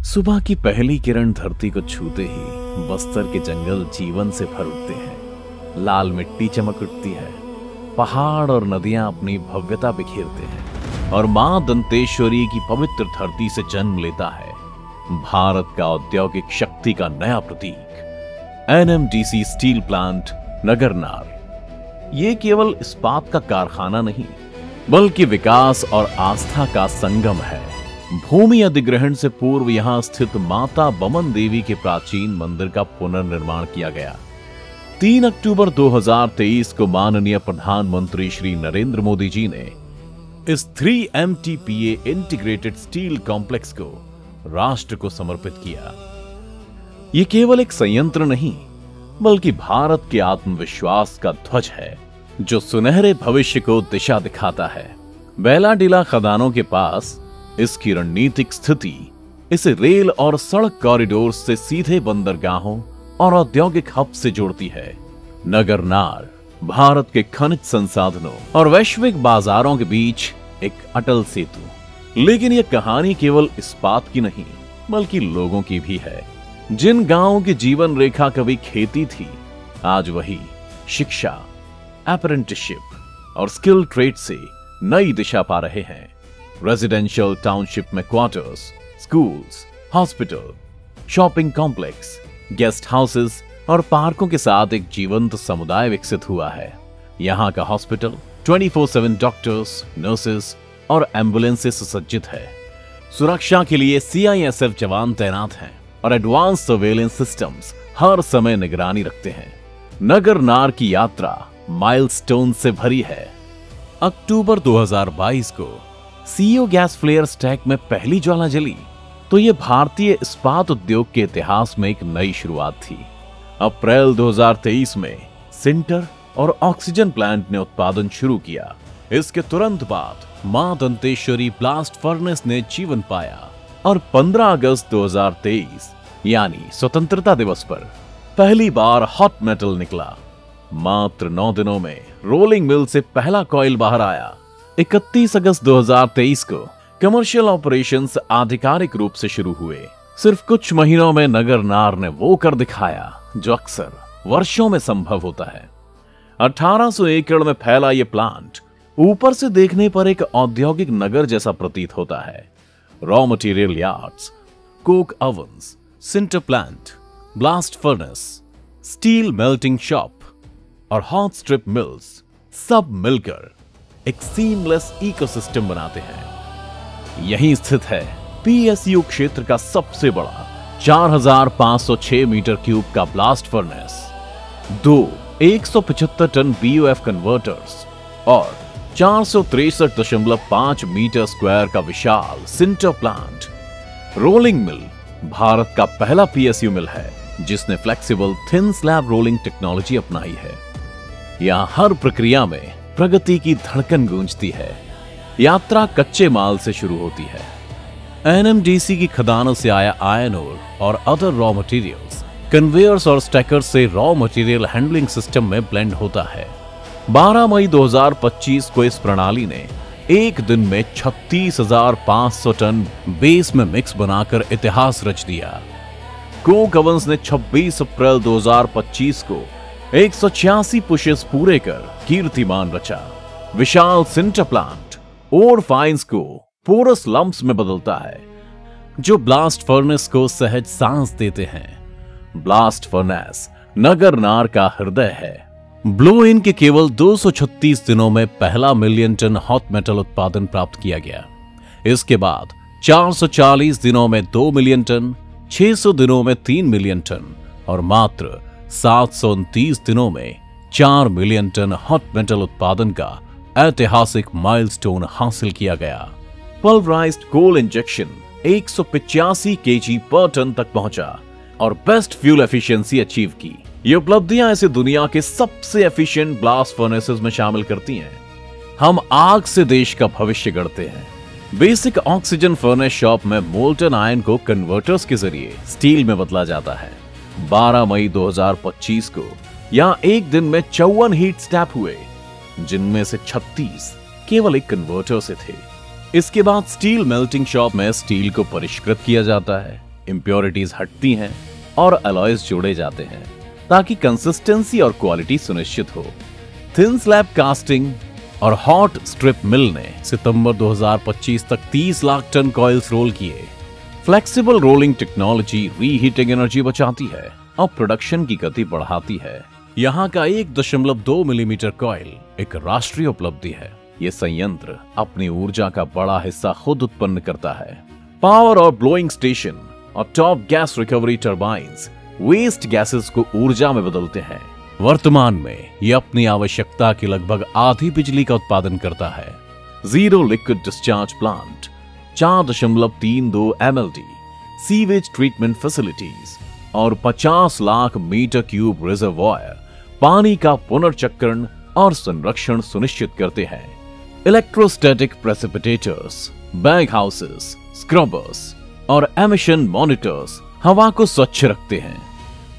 सुबह की पहली किरण धरती को छूते ही बस्तर के जंगल जीवन से भर उठते हैं। लाल मिट्टी चमक उठती है, पहाड़ और नदियां अपनी भव्यता बिखेरते हैं और मां दंतेश्वरी की पवित्र धरती से जन्म लेता है भारत का औद्योगिक शक्ति का नया प्रतीक एनएमडीसी स्टील प्लांट नगरनार। ये केवल इस्पात का कारखाना नहीं बल्कि विकास और आस्था का संगम है। भूमि अधिग्रहण से पूर्व यहां स्थित माता बमन देवी के प्राचीन मंदिर का पुनर्निर्माण किया गया। 3 अक्टूबर 2023 को माननीय प्रधानमंत्री श्री नरेंद्र मोदी जी ने इस 3 MTPA इंटीग्रेटेड स्टील कॉम्प्लेक्स को राष्ट्र को समर्पित किया। यह केवल एक संयंत्र नहीं बल्कि भारत के आत्मविश्वास का ध्वज है जो सुनहरे भविष्य को दिशा दिखाता है। बेलाडीला खदानों के पास इसकी रणनीतिक स्थिति इसे रेल और सड़क कॉरिडोर से सीधे बंदरगाहों और औद्योगिक हब से जोड़ती है। नगरनार भारत के खनिज संसाधनों और वैश्विक बाजारों के बीच एक अटल सेतु। लेकिन यह कहानी केवल इस्पात की नहीं बल्कि लोगों की भी है। जिन गांवों की जीवन रेखा कभी खेती थी, आज वही शिक्षा, अप्रेंटिसशिप और स्किल ट्रेड से नई दिशा पा रहे हैं। रेजिडेंशियल टाउनशिप में quarters, schools, hospital, shopping complex, guest houses और पार्कों के साथ एक जीवंत समुदाय विकसित हुआ है। यहाँ का हॉस्पिटल 24/7 डॉक्टर्स, नर्सेस और एम्बुलेंस से सुसज्जित है। सुरक्षा के लिए CISF जवान तैनात हैं और एडवांस सर्वेलेंस सिस्टम्स हर समय निगरानी रखते हैं। नगरनार की यात्रा माइलस्टोन से भरी है। अक्टूबर 2022 को CEO गैस फ्लेयर स्टैक में पहली ज्वाला जली तो यह भारतीय इस्पात उद्योग के इतिहास में एक नई शुरुआत थी। अप्रैल 2023 में सिंटर और ऑक्सीजन प्लांट ने उत्पादन शुरू किया। इसके तुरंत बाद मां दंतेश्वरी ब्लास्ट फर्नेस ने जीवन पाया और 15 अगस्त 2023 यानी स्वतंत्रता दिवस पर पहली बार हॉट मेटल निकला। मात्र 9 दिनों में रोलिंग मिल से पहला कॉइल बाहर आया। 31 अगस्त 2023 को कमर्शियल ऑपरेशंस आधिकारिक रूप से शुरू हुए। सिर्फ कुछ महीनों में नगरनार ने वो कर दिखाया जो अक्सर वर्षों में संभव होता है। 1800 एकड़ में फैला ये प्लांट ऊपर से देखने पर एक औद्योगिक नगर जैसा प्रतीत होता है। Raw material yards, Coke ओवन्स, sinter plant, blast furnace, steel melting shop और हॉट स्ट्रिप मिल्स सब मिलकर एक सीमलेस इकोसिस्टम बनाते हैं। यहीं स्थित है PSU क्षेत्र का सबसे बड़ा 4506 मीटर क्यूब का blast furnace, 2 175 ton BOF converters और 463.5 मीटर स्क्वायर का विशाल sinter plant. Rolling mill Bharat का पहला PSU मिल है जिसने flexible thin slab rolling technology अपनाई है। यहां हर प्रक्रिया में प्रगति की धड़कन गूंजती है। यात्रा कच्चे माल से शुरू होती है। NMDC की खदानों से आया आयरन ओर और अदर रॉ मटेरियल्स कन्वेयर्स और स्टैकर्स से रॉ मटेरियल हैंडलिंग सिस्टम में ब्लेंड होता है। 12 मई 2025 को इस प्रणाली ने एक दिन में 36,500 टन बेस में मिक्स बनाकर इतिहास रच दिया। कोक ओवन्स ने 26 अप्रैल 2025 को 186 पुशेस पूरे कर कीर्तिमान रचा। विशाल सिंटर प्लांट ओर फाइंस को पोरस लंप्स में बदलता है जो ब्लास्ट फर्नेस को सहज सांस देते हैं। ब्लास्ट फर्नेस नगरनार का हृदय है। ब्लो इन के केवल 236 दिनों में पहला मिलियन टन हॉट मेटल उत्पादन प्राप्त किया गया। इसके बाद 440 दिनों में 2 मिलियन टन, 600 दिनों में 3 मिलियन टन और मात्र 729 दिनों में 4 मिलियन टन हॉट मेटल उत्पादन का ऐतिहासिक माइलस्टोन हासिल किया गया। पल्वराइज्ड कोल इंजेक्शन 185 kg पर टन तक पहुंचा और बेस्ट फ्यूल एफिशिएंसी अचीव की। ये उपलब्धियां इसे दुनिया के सबसे एफिशिएंट ब्लास्ट फर्नेसेस में शामिल करती हैं। हम आग से देश का भविष्य गढ़ते हैं। बेसिक ऑक्सीजन फर्नेस शॉप में मोल्टन आयरन को कन्वर्टर्स के जरिए स्टील में बदला जाता है। 12 मई 2025 को यहां एक दिन में 54 हीट स्टैप हुए जिनमें से 36 केवल एक कन्वर्टर से थे। इसके बाद स्टील मेल्टिंग शॉप में स्टील को परिष्कृत किया जाता है। इम्प्योरिटीज हटती हैं और अलॉयज जोड़े जाते हैं ताकि कंसिस्टेंसी और क्वालिटी सुनिश्चित हो। थिन स्लैब कास्टिंग और हॉट स्ट्रिप मिल ने सितंबर 2025 तक 30 लाख टन कॉइल्स रोल किए। Flexible rolling technology reheating energy बचाती है और प्रोडक्शन की गति बढ़ाती है। यहाँ का 1.2 मिलीमीटर कॉइल एक राष्ट्रीय उपलब्धि है। ये संयंत्र अपनी ऊर्जा का बड़ा हिस्सा खुद उत्पन्न करता है। पावर और ब्लोइंग स्टेशन और top gas recovery turbines waste gases को ऊर्जा में बदलते हैं। वर्तमान में यह अपनी आवश्यकता की लगभग आधी बिजली का उत्पादन करता है। Zero liquid discharge plant, 4.32 MLD sewage treatment facilities और 50 लाख मीटर क्यूब रिजर्वॉयर पानी का पुनर्चक्रण और संरक्षण सुनिश्चित करते हैं। Electrostatic precipitators, bag houses, scrubbers और एमिशन मॉनिटर्स हवा को स्वच्छ रखते हैं।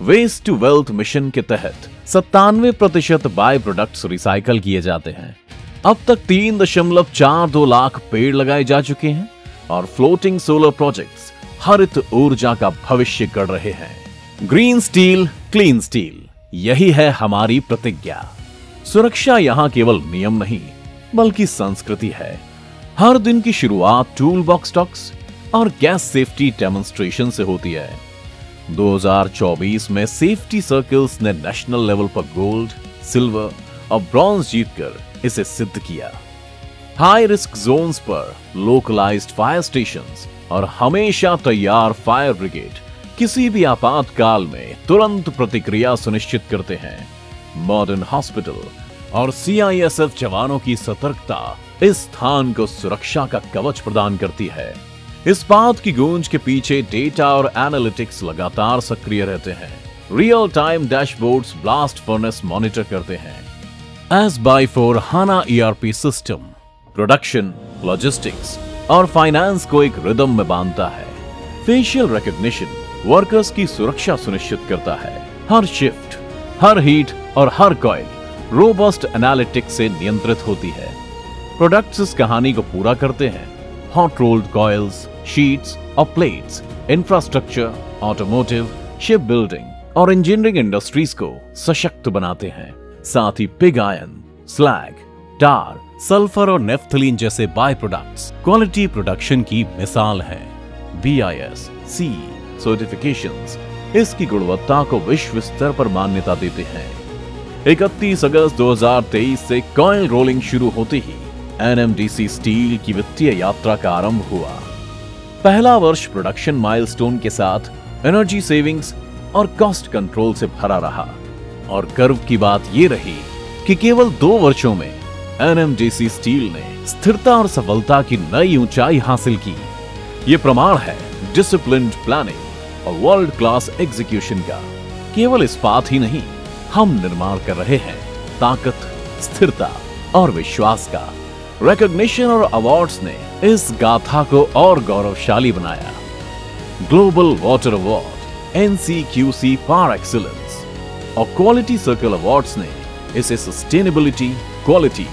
वेस्ट टू वेल्थ मिशन के तहत 97% बाय प्रोडक्ट्स रिसाइकल किए जाते हैं। अब तक 3.42 लाख पेड़ लगाए जा चुके हैं और फ्लोटिंग सोलर प्रोजेक्ट्स हरित ऊर्जा का भविष्य गढ़ रहे हैं। ग्रीन स्टील, क्लीन स्टील, यही है हमारी प्रतिज्ञा। सुरक्षा यहाँ केवल नियम नहीं बल्कि संस्कृति है। हर दिन की शुरुआत टूल बॉक्स टॉक्स और गैस सेफ्टी डेमोन्स्ट्रेशन से होती है। 2024 में सेफ्टी सर्कल्स ने नेशनल लेवल पर गोल्ड, सिल्वर और ब्रॉन्ज जीतकर इसे सिद्ध किया। हाई रिस्क जोन्स पर लोकलाइज्ड फायर स्टेशंस और हमेशा तैयार फायर ब्रिगेड किसी भी आपातकाल में तुरंत प्रतिक्रिया सुनिश्चित करते हैं। मॉडर्न हॉस्पिटल और CISF जवानों की सतर्कता इस स्थान को सुरक्षा का कवच प्रदान करती है। इस बात की गूंज के पीछे डेटा और एनालिटिक्स लगातार सक्रिय रहते हैं। Real time dashboards blast furnace monitor करते हैं। S/4 HANA ERP system production, logistics और फाइनेंस को एक रिदम में बांधता है। फेशियल रिकॉग्निशन वर्कर्स की सुरक्षा सुनिश्चित करता है। हर शिफ्ट, हर हीट और हर कॉइल रोबस्ट एनालिटिक्स से नियंत्रित होती है। प्रोडक्ट्स इस कहानी को पूरा करते हैं। हॉट रोल्ड कॉइल्स, शीट्स और plates infrastructure, automotive, ship building और इंजीनियरिंग इंडस्ट्रीज को सशक्त बनाते हैं। साथ ही पिग आयरन, स्लैग, टार, सल्फर और नेफ्थलीन जैसे बाय प्रोडक्ट्स क्वालिटी प्रोडक्शन की मिसाल हैं। BIS, CE सर्टिफिकेशंस इसकी गुणवत्ता को विश्व स्तर पर मान्यता देते हैं। 31 अगस्त 2023 से कॉइल रोलिंग शुरू होते ही NMDC स्टील की वित्तीय यात्रा का आरंभ हुआ। पहला वर्ष प्रोडक्शन माइलस्टोन के साथ एनर्जी सेविंग्स और कॉस्ट कंट्रोल से भरा रहा और गर्व की बात यह रही कि केवल 2 वर्षों में NMDC स्टील ने स्थिरता और सफलता की नई ऊंचाई हासिल की। यह प्रमाण है डिसिप्लिन्ड प्लानिंग और वर्ल्ड क्लास एग्जीक्यूशन का। केवल इस्पात ही नहीं, हम निर्माण कर रहे हैं ताकत, स्थिरता और विश्वास का। रिकॉग्निशन और अवार्ड्स ने इस गाथा को और गौरवशाली बनाया। Global water award, NCQC par excellence और क्वालिटी सर्कल अवार्ड्स ने इसे सस्टेनेबिलिटी, क्वालिटी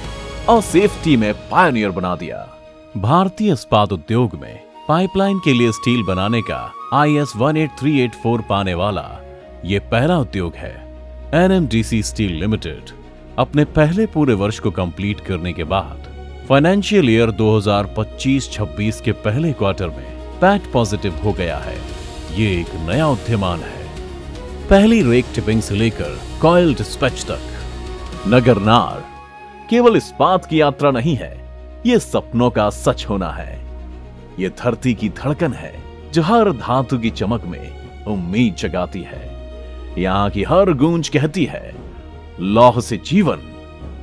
और सेफ्टी में पायनियर बना दिया। भारतीय इस्पात उद्योग में पाइपलाइन के लिए स्टील बनाने का IS 18384 पाने वाला ये पहला उद्योग है। NMDC स्टील लिमिटेड अपने पहले पूरे वर्ष को कंप्लीट करने के बाद फाइनेंशियल ईयर 2025-26 के पहले क्वार्टर में पैट पॉजिटिव हो गया है। ये एक नया उद्यमान है। पहली रेक टिपिंग से लेकर कॉइल डिस्पैच तक नगरनार केवल इस्पात की यात्रा नहीं है, ये सपनों का सच होना है। ये धरती की धड़कन है जो हर धातु की चमक में उम्मीद जगाती है। यहाँ की हर गूंज कहती है, लौह से जीवन,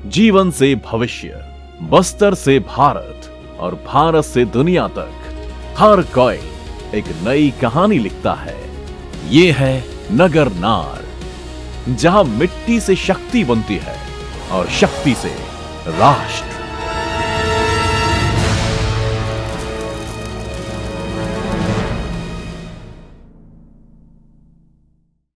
जीवन से भविष्य, बस्तर से भारत और भारत से दुनिया तक हर कॉइल एक नई कहानी लिखता है। ये है नगरनार, जहां मिट्टी से शक्ति बनती है और शक्ति से राष्ट्र।